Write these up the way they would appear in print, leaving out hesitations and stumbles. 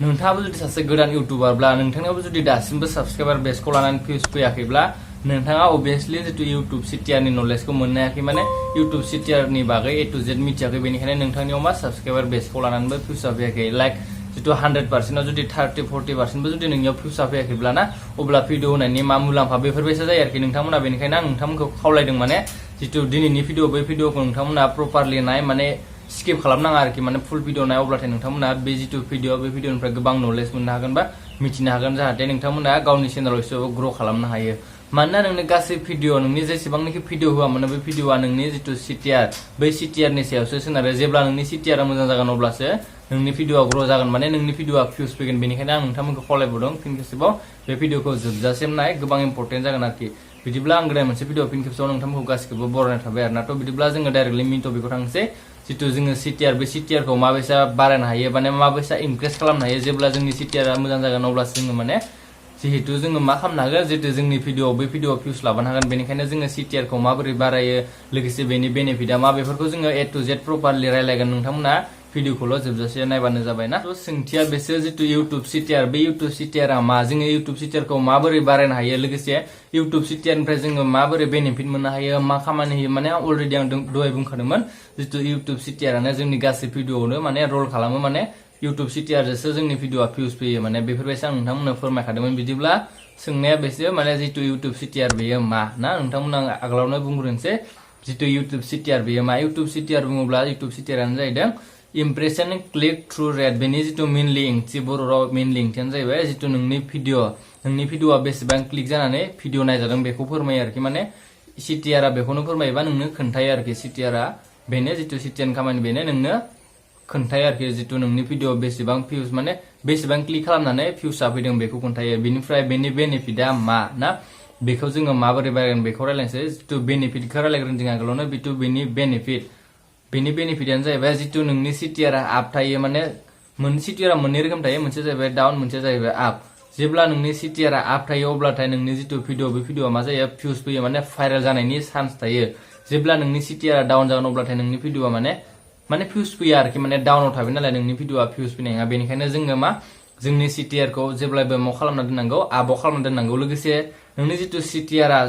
नोंथाङाबो जुदि सासे गोदान इउटुबारब्ला नोंथांनावबो जुदि दासिमबो साबस्क्राइबार बेसखौ लानानै भिउस फैयाखैब्ला नोंथाङा अबवियासलि जितु इउटुब सिटिआरनि नलेजखौ मोननो हायाखै माने इउटुब सिटिआरनि बागै ए टु जेड मिथियाखै बेनिखायनो नोंथांनियाव मा साबस्क्राइबार बेसखौ लानानैबो भिउसा फैयाखै लाइक जितु 100%आव जुदि 30-40%बो जुदि नोंनियाव भिउसा फैयाखैब्ला ना अब्ला भिडिअ होनायनि मा मुलाम्फा बेफोरबायसा जायो आरोखि नोंथांमोना बेनिखायनो आं नोंथांमोनखौ खावलायदों माने जितु दिनैनि भिडिअ बै भिडिअखौ नोंथांमोना प्रपारलि नाय माने स्किप खालामनाङा आरोखि माने फुल भिडिअ नाय अब्लाथाय नोंथांमोना बे जितु भिडिअ बे भिडिअनिफ्राय गोबां नलेज मोननो हागोन बा मिथिनो हागोन जाहाथे नोंथांमोना गावनि चेनेलाव एसेबाबो ग्र' खालामनो हायो मानोना नोंनि गासै भिडिअ नोंनि जेसेबांनाखि भिडिअ होआ मानो बे भिडिअआ नोंनि जितु सिटिआर बै सिटिआरनि सायावसो सोनारो जेब्ला नोंनि सिटिआरा मोजां जागोन अब्लासो नोंनि भिडिअआ ग्र' जागोन माने नोंनि भिडिअआ भिउस फैगोन बेनिखायनो आं नोंथांमोनखौ खावलायबावदों फिन खेबसेबाव बे भिडिअखौ जोबजासिम नाय गोबां इम्पर्टेन्ट जागोन आरोखि बिदिब्ला आं गोदान मोनसे भिडिअ फिन खेबसेबाव नोंथांमोनखौ गासिखौबो बरायनाय थाबाय आरोना थ' बिदिब्ला जोङो डाइरेक्टलि मेइन टपिकआव थांसै जितु जोङो सिटिआर बे सिटिआरखौ माबायसा बारायनो हायो माने माबायसा इनक्रिज खालामनो हायो जेब्ला जोंनि सिटिआरा मोजां जागोन अब्लासो जोङो माने जिहेतु जोङो मा खालामनो हागोन जितु जोंनि भिडिअ बै भिडिअ भिउस लाबोनो हागोन बेनिखायनो जोङो सिटिआरखौ माबोरै बारायो लोगोसे बेनि बेनिफिटआ मा बेफोरखौ जोङो ए टु जेड प्रपारलि रायलायगोन नोंथांमोना भिडिअखौल' जोबजासे नायबानो जाबाय ना थ' सोंथिया बेसो जितु इउटुब सिटिआर बे इउटुब सिटिआरा मा जोङो इउटुब सिटिआरखौ माबोरै बारायनो हायो लोगोसे इउटुब सिटिआरनिफ्राय जोङो माबोरै बेनिफिट मोननो हायो मा खामानि होयो माने अलरेडि आं दहाय बुंखादोंमोन जितु इउटुब सिटिआरानो जोंनि गासै भिडिअआवनो माने रल खालामो माने इउटुब सिटिआरजोंसो जोंनि भिडिअआ भिउस फैयो माने बेफोरबायसा आं नोंथांमोननो फोरमायखादोंमोन बिदिब्ला सोंनाया बेसो माने जितु इउटुब सिटिआर बेयो मा ना नोंथांमोना आगोलावनो बुंग्रोनोसै जितु इउटुब सिटिआर बेयो मा इउटुब सिटिआर बुङोब्ला इउटुब सिटिआरानो जाहैदों इमप्रेसन क्लिक थ्रु रेट बेनि जितु मेनलि ओंथि बर' राव मेनलि ओंथियानो जाहैबाय जितु नोंनि भिडिअआ बेसेबां क्लिक जानानै भिडिअ नायजादों बेखौ फोरमायो आरोखि माने सिटिआरा बेखौनो फोरमायोबा नोंनो खोन्थायो आरोखि सिटिआरा बेनो जितु सिटिआरनि खामानि बेनो नोंनो खोन्थायो आरोखि जितु नोंनि भिडिअ बेसेबां भिउस माने बेसेबां क्लिक खालामनानै भिउसआ फैदों बेखौ खोन्थायो बेनिफ्राय बेनि बेनिफिटआ मा ना बेखौ जोङो माबोरै बारायगोन बेखौ रायलायनोसै जितु बेनिफिटखौ रायलायग्रोनो जों आगोलावनो बितु बेनि बेनिफिटआनो जाहैबाय जितु नोंनि सिटिआरा आप थायो माने सिटिआरा मोननै रोखोम थायो मोनसे जाहैबाय डाउन मोनसे जाहैबाय आप जेब्ला नोंनि सिटिआरा आप थायो अब्लाथाय नोंनि जितु भिडिअ बे भिडिअआ मा जायो भिउस फैयो माने भाइरेल जानायनि चान्स थायो जेब्ला नोंनि सिटिआरा डाउन जागोन अब्लाथाय नोंनि भिडिअआ माने भिउस फैया आरोखि माने डाउनाव थाबाय नालाय नोंनि भिडिअआ भिउस फैनाय नङा बेनिखायनो जोङो मा जोंनि सिटिआरखौ जेब्लायबो मा खालामना दोननांगौ आपआव खालामना दोननांगौ लोगोसे नोंनि जितु सिटिआरा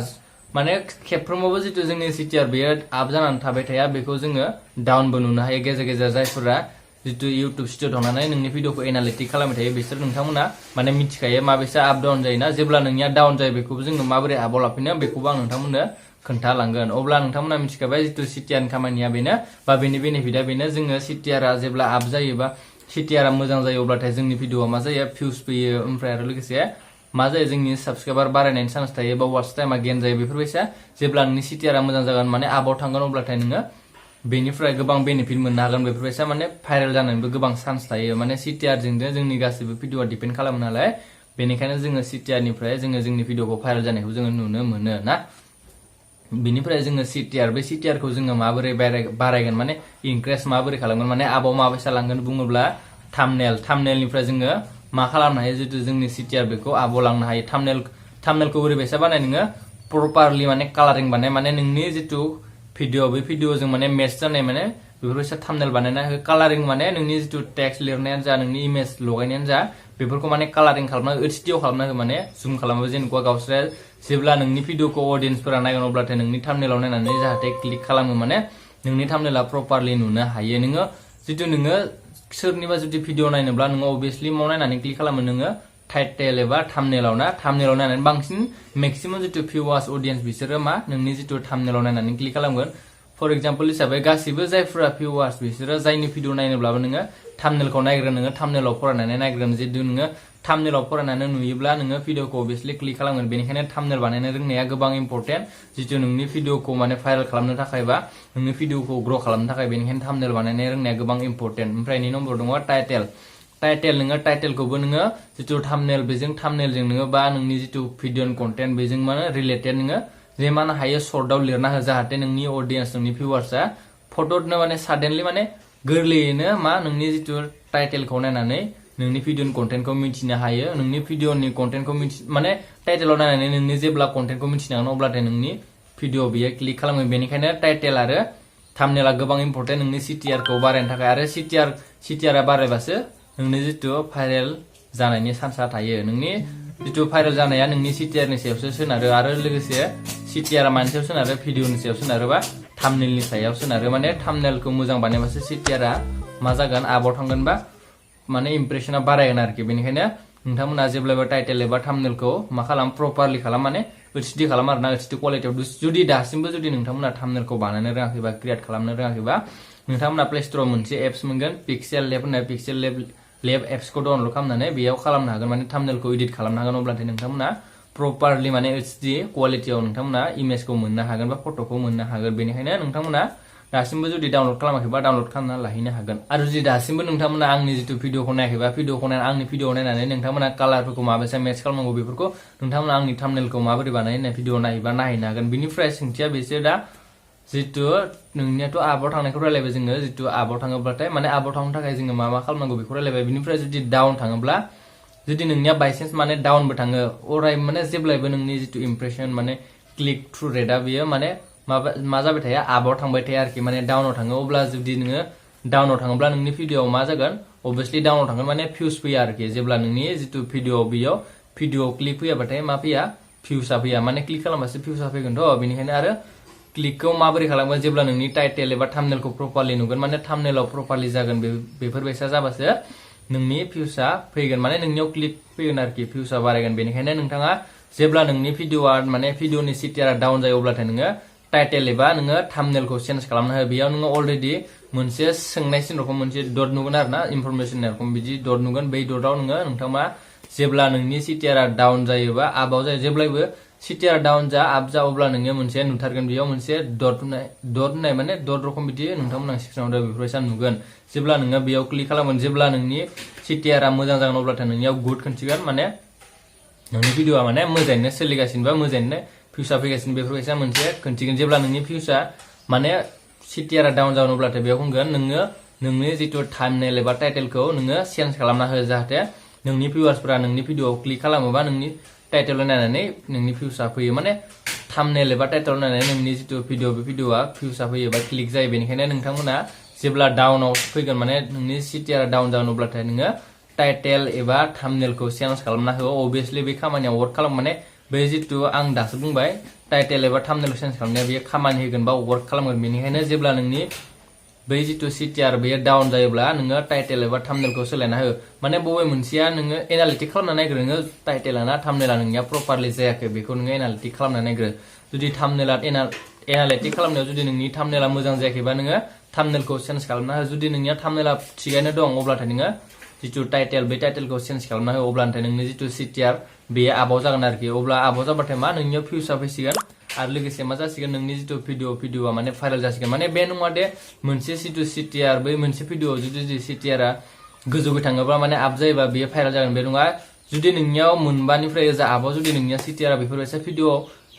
माने खेबफ्रोमावबो जितु जोंनि सिटिआर बेयो आप जानानै थाबाय थाया बेखौ जोङो डाउनबो नुनो हायो गेजेर गेजेर जायफोरा जितु इउटुब स्टुडिअ थांनानै नोंनि भिडिअखौ एनालिटिक खालामबाय थायो बिसोर नोंथांमोना माने मिथिखायो माबेसा आप डाउन जायोना जेब्ला नोंनिया डाउन जायो बेखौबो जोङो माबोरै आपआव लाफिनो बेखौबो आं नोंथांमोननो खोन्थालांगोन अब्ला नोंथांमोना मिथिखाबाय जितु सिटिआरनि खामानिया बेनो बा बेनि बेनिफिटआ बेनो जोङो सिटिआरा जेब्ला आप जायोबा सिटिआरा मोजां जायो अब्लाथाय जोंनि भिडिअआ मा जायो भिउस फैयो ओमफ्राय आरो लोगोसे मा जायो जोंनि साबस्क्राइबार बारायनायनि चान्स थायो बा वाच टाइमा गेन जायो बेफोरबायसा जेब्ला नोंनि सिटिआरा मोजां जागोन माने आपआव थांगोन अब्लाथाय नोङो बेनिफ्राय गोबां बेनिफिट मोननो हागोन बेफोरबायसा माने भाइरेल जानायनिबो गोबां चान्स थायो माने सिटिआरजों जोंनि गासैबो भिडिअआ डिपेन्ड खालामो नालाय बेनिखायनो जोङो सिटिआरनिफ्राय जोङो जोंनि भिडिअखौ भाइरेल जानायखौ जोङो नुनो मोनो ना बिनिफ्राय जोङो सिटिआर बे सिटिआरखौ जोङो माबोरै बारायगोन माने इनक्रिज माबोरै खालामगोन माने आपआव माबायसा लांगोन बुङोब्ला थाम्बनेलनिफ्राय जोङो मा खालामनो हायो जितु जोंनि सिटिआर बेखौ आपआव लांनो हायो थाम्बनेलखौ ओरैबायसा बानाय नोङो प्रपारलि माने कालारिं बानाय माने नोंनि जितु भिडिअ बे भिडिअजों माने मेच जानाय माने बेफोरबायसा थाम्बनेल बानायना हो कालारिं माने नोंनि जितु टेक्स्ट लिरनायानो जा नोंनि इमेज लगायनायानो जा बेफोरखौ माने कालारिं खालामना एचडिआव खालामना हो माने जुम खालामो जेनेबा गावसोरा जेब्ला नोंनि भिडिअखौ अडियन्सफोरा नायगोन अब्लाथाय नोंनि थाम्बनेलाव नायनानै जाहाथे क्लिक खालामो माने नोंनि थाम्बनेला प्रपारलि नुनो हायो नोङो जितु नोङो सोरनिबा जुदि भिडिअ नायनोब्ला नोङो अबवियासलि माव नायनानै क्लिक खालामो नोङो टाइटेल एबा थाम्बनेलाव नायनानै बांसिन मेक्सिमाम जितु भिउवार्स अडियन्स बिसोरो मा नोंनि जितु थाम्बनेलाव नायनानै क्लिक खालामगोन फर एग्जाम्पल हिसाबै गासिबो जायफोरा भिउवार्स बिसोरो जायनि भिडिअ नायनोब्लाबो नोङो थाम्बनेलखौ नायग्रोन नोङो थाम्बनेलाव फरायनानै नायग्रोन जितु नोङो थाम्बनेलाव फरायनानै नुयोब्ला नोङो भिडिअखौ अबवियासलि क्लिक खालामगोन बेनिखायनो थाम्बनेल बानायनो रोंनाया गोबां इम्पर्टेन्ट जितु नोंनि भिडिअखौ माने भाइरेल खालामनो थाखाय बा नोंनि भिडिअखौ ग्र' खालामनो थाखाय बेनिखायनो थाम्बनेल बानायनो रोंनाया गोबां इम्पर्टेन्ट ओमफ्राय नि नम्बर दङ टाइटेल नोङो टाइटेलखौबो नोङो जितु थाम्बनेल बेजों थाम्बनेलजों नोङो बा नोंनि जितु भिडिअनि कन्टेन्ट बेजों माने रिलेटेड नोङो जे मानो हायो सर्टआव लिरना हो जाहाथे नोंनि अडियन्स नोंनि भिउवार्सआ फट'नो माने साडेनलि माने गोरलैयैनो मा नोंनि जितु टाइटेलखौ नायनानै नोंनि भिडिअनि कन्टेन्टखौ मिथिनो हायो नोंनि भिडिअनि कन्टेन्टखौ माने टाइटेलाव नायनानै नोंनि जेब्ला कन्टेन्टखौ मिथिनो हागोन अब्लाथाय नोंनि भिडिअ बियो क्लिक खालामगोन बेनिखायनो टाइटेल आरो थाम्बनेला गोबां इम्पर्टेन्ट नोंनि सिटिआरखौ बारायनो थाखाय आरो सिटिआरा बारायबासो नोंनि जितु भाइरेल जानायनि चान्सआ थायो नोंनि जितु भाइरेल जानाया नोंनि CTR नि सायावसो सोनारो आरो लोगोसे CTR आ मानि सायाव सोनारो भिडिअनि सायाव सोनारो बा थाम्बनेलनि सायाव सोनारो माने थाम्बनेलखौ मोजां बानायबासो CTR आ मा जागोन आपआव थांगोन बा माने इमप्रेसना बारायगोन आरोखि बेनिखायनो नोंथांमोना जेब्लाबो टाइटेल एबा थाम्बनेलखौ मा खालाम प्रपारलि खालाम माने HD खालाम आरोना HD क्वालिटियाव जुदि दासिमबो जुदि नोंथांमोना थाम्बनेलखौ बानायनो रोङाखैबा क्रिएट खालामनो रोङाखैबा नोंथांमोना प्ले स्ट'राव मोनसे एप्स मोनगोन पिक्सेल लेब होननाय पिक्सेल लेब एप्सखौ डाउनलड खालामनानै बेयाव खालामनो हागोन माने थाम्बनेलखौ एडिट खालामनो हागोन अब्लाथाय नोंथांमोना प्रपारलि माने HD क्वालिटियाव नोंथांमोना इमेजखौ मोननो हागोन बा फट'खौ मोननो हागोन बेनिखायनो नोंथांमोना दासिमबो जुदि डाउनलड खालामाखैबा डाउनलड खालामना लाहैनो हागोन आरो जुदि दासिमबो नोंथांमोना आंनि जितु भिडिअखौ नायाखैबा भिडिअखौ नायनानै आंनि भिडिअ नायनानै नोंथांमोना कालारफोरखौ माबायसा मेच खालामनांगौ बेफोरखौ नोंथांमोना आंनि थाम्बनेलखौ माबोरै बानायो होननाय भिडिअ नायैबा नायहैनो हागोन बिनिफ्राय सोंथिया बेसो दा जितु नोंनियाथ' आपआव थांनायखौ रायलायबाय जोङो जितु आपआव थाङोब्लाथाय माने आपआव थांनो थाखाय जोङो मा खालामनांगौ बेखौ रायलायबाय बिनिफ्राय जुदि डाउन थाङोब्ला जुदि नोंनिया बायसेन्स माने डाउनबो थाङो अराय माने जेब्लायबो नोंनि जितु इमप्रेसन माने क्लिक थ्रु रेटआ बेयो माने मा जाबाय थायो आपआव थांबाय थायो आरोखि माने डाउनाव थाङो अब्ला जुदि नोङो डाउनाव थाङोब्ला नोंनि भिडिअआव मा जागोन अबभियासलि डाउनाव थांगोन माने भिउस फैया आरोखि जेब्ला नोंनि जितु भिडिअ बेयाव भिडिअ क्लिक फैयाबाथाय मा फैया भिउसआ फैया माने क्लिक खालामबासो भिउसआ फैगोनथ' बेनिखायनो आरो क्लिकखौ माबोरै खालामगोन जेब्ला नोंनि टाइटेल एबा थाम्बनेलखौ प्रपारलि नुगोन माने थाम्बनेलाव प्रपारलि जागोन बेफोरबायसा जाबासो नोंनि भिउसआ फैगोन माने नोंनियाव क्लिक फैगोन आरोखि भिउसआ बारायगोन बेनिखायनो नोंथाङा जेब्ला नोंनि भिडिअआ माने भिडिअनि CTR आ डाउन जायो अब्लाथाय नोङो टाइटेल एबा नोङो थाम्बनेलखौ चेन्ज खालामनो हो बेयाव नोङो अलरेडि मोनसे सोंनाय सिन रखम मोनसे डट नुगोन आरोना इनफरमेसन रखम बिदि डट नुगोन बै डटआव नोंथाङा जेब्ला नोंनि CTR आ डाउन जायोबा आपआव जायो जेब्लायबो CTR डाउन जा आप जा अब्ला नोङो मोनसे नुथारगोन बेयाव मोनसे डट होननाय माने डट रखम बिदि नोंथांमोना सिक्सनाव बेफोरबायसा नुगोन जेब्ला नोङो बेयाव क्लिक खालामगोन जेब्ला नोंनि CTR आ मोजां जागोन अब्लाथाय नोंनियाव गुड खोन्थिगोन माने नोंनि भिडिअआ माने मोजाङैनो सोलिगासिनो बा मोजाङैनो भिउसआ फैगासिनो बेफोरबायसा मोनसे खोन्थिगोन जेब्ला नोंनि भिउसआ माने CTR आ डाउन जागोन अब्लाथाय बेयाव बुंगोन नोङो नोंनि जितु थाम्बनेल एबा टाइटेलखौ नोङो चेन्ज खालामना हो जाहाथे नोंनि भिउआर्सफोरा नोंनि भिडिअआव क्लिक खालामोबा नोंनि टाइटेल नायनानै नोंनि भिउसआ फैयो माने थाम्बनेल एबा टाइटेल नायनानै नोंनि जितु भिडिअ बे भिडिअआ भिउसआ फैयो बा क्लिक जायो बेनिखायनो नोंथांमोना जेब्ला डाउनाव फैगोन माने नोंनि CTR आ डाउन जागोन अब्लाथाय नोङो टाइटेल एबा थाम्बनेलखौ चेन्ज खालामना हो अबभियासलि बे खामानिया वर्क खालाम माने बे जितु आं दासो बुंबाय टाइटेल एबा थाम्बनेलखौ चेन्ज खालामनाया बेयो खामानि होगोन बा वर्क खालामगोन बेनिखायनो जेब्ला नोंनि बै जितु CTR बेयो डाउन जायोब्ला नोङो टाइटेल एबा थाम्बनेलखौ सोलायना हो माने बबे मोनसेया नोङो एनालिटिक खालामना नायग्रो नोङो टाइटेला ना थाम्बनेला नोंनिया प्रपारलि जायाखै बेखौ नोङो एनालिटिक खालामना नायग्रो जुदि थाम्बनेला एनालिटिक खालामनायाव जुदि नोंनि थाम्बनेला मोजां जायाखैबा नोङो थाम्बनेलखौ चेन्ज खालामना हो जुदि नोंनिया थाम्बनेला थिगैनो दं अब्लाथाय नोङो जितु टाइटेल बे टाइटेलखौ चेन्ज खालामना हो अब्लाथाय नोंनि जितु CTR बेयो आपआव जागोन आरोखि अब्ला आपआव जाबाथाय मा नोंनियाव भिउसआ फैसिगोन आरो लोगोसे मा जासिगोन नोंनि जितु भिडिअआ माने भाइरेल जासिगोन माने बे नङा दे मोनसे जितु CTR बै मोनसे भिडिअ जुदि CTR आ गोजौयै थाङोब्ला माने आप जायोबा बेयो भाइरेल जागोन बे नङा जुदि नोंनियाव मोनबानिफ्राय जा आपआव जुदि नोंनिया CTR आ बेफोरबायसा भिडिअ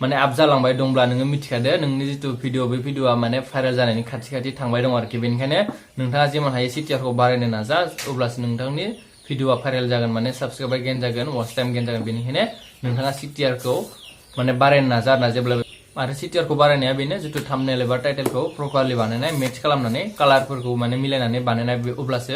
माने आप जालांबाय दंब्ला नोङो मिथिखादो नोंनि जितु भिडिअ बे भिडिअआ माने भाइरेल जानायनि खाथि थांबाय दं आरोखि बेनिखायनो नोंथाङा जेमान हायो CTR खौ बारायनो नाजा अब्लासो नोंथांनि भिडिअआ भाइरेल जागोन माने साबस्क्राइबार गेन जागोन वाच टाइम गेन जागोन बेनिखायनो नोंथाङा CTR खौ माने बारायनो नाजा आरोना जेब्लाबो आरो CTR खौ बारायनाया बेनो जितु थाम्बनेल एबा टाइटेलखौ प्रपारलि बानायनाय मेच खालामनानै कालारफोरखौ माने मिलायनानै बानायनाय अब्लासो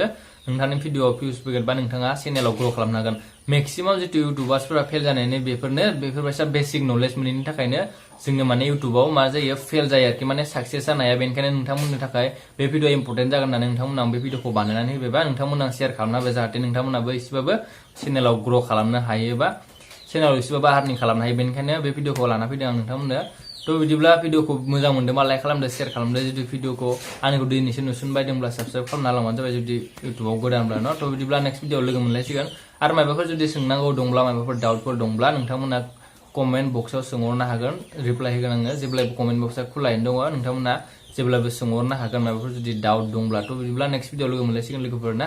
नोंथांनि भिडिअआव भिउस फैगोन बा नोंथाङा चेनेलाव ग्र' खालामनो हागोन मेक्सिमाम जितु इउटुबार्सफोरा फेल जानायनि बेफोरबायसा बेसिक नलेज मोनैनि थाखायनो जोङो माने इउटुबाव मा जायो फेल जायो आरोखि माने साक्सेस जानो हाया बेनिखायनो नोंथांमोननि थाखाय बे भिडिअ इम्परटेन्ट जागोन होननानै नोंथांमोना बे भिडिअखौ बानायनानै होबायबा नोंथांमोना शेयार खालामना होबाय जाहाथे नोंथांमोनाबो एसेबाबो चेनेलाव ग्र' खालामनो हायो बा चेनेलाव एसेबाबो आर्निं खालामनो हायो बेनिखायनो बे भिडिअखौ लाना फैदों आं नोंथांमोननो थ' बिदिब्ला भिडिअखौ मोजां मोनदोंबा लाइक खालामदो शेयार खालामदो जुदि भिडिअखौ आंनिखौ दिनैसो नुसनबायदोंब्ला साबस्क्राइब खालामना लांबानो जाबाय जुदि इउटुबाव गोदानब्ला न' थ' बिदिब्ला नेक्स्ट भिडिअआव लोगो मोनलायसिगोन आरो माबाफोर जुदि सोंनांगौ दंब्ला माबाफोर डाउटफोर दंब्ला नोंथांमोना कमेन्ट बक्सआव सोंहरनो हागोन रिप्लाय होगोन आङो जेब्लायबो कमेन्ट बक्सआ खुलायैनो दङ नोंथांमोना जेब्लाबो सोंहरनो हागोन माबाफोर जुदि डाउट दंब्लाथ' बिदिब्ला नेक्स्ट भिडिअआव लोगो मोनलायसिगोन लोगोफोर ना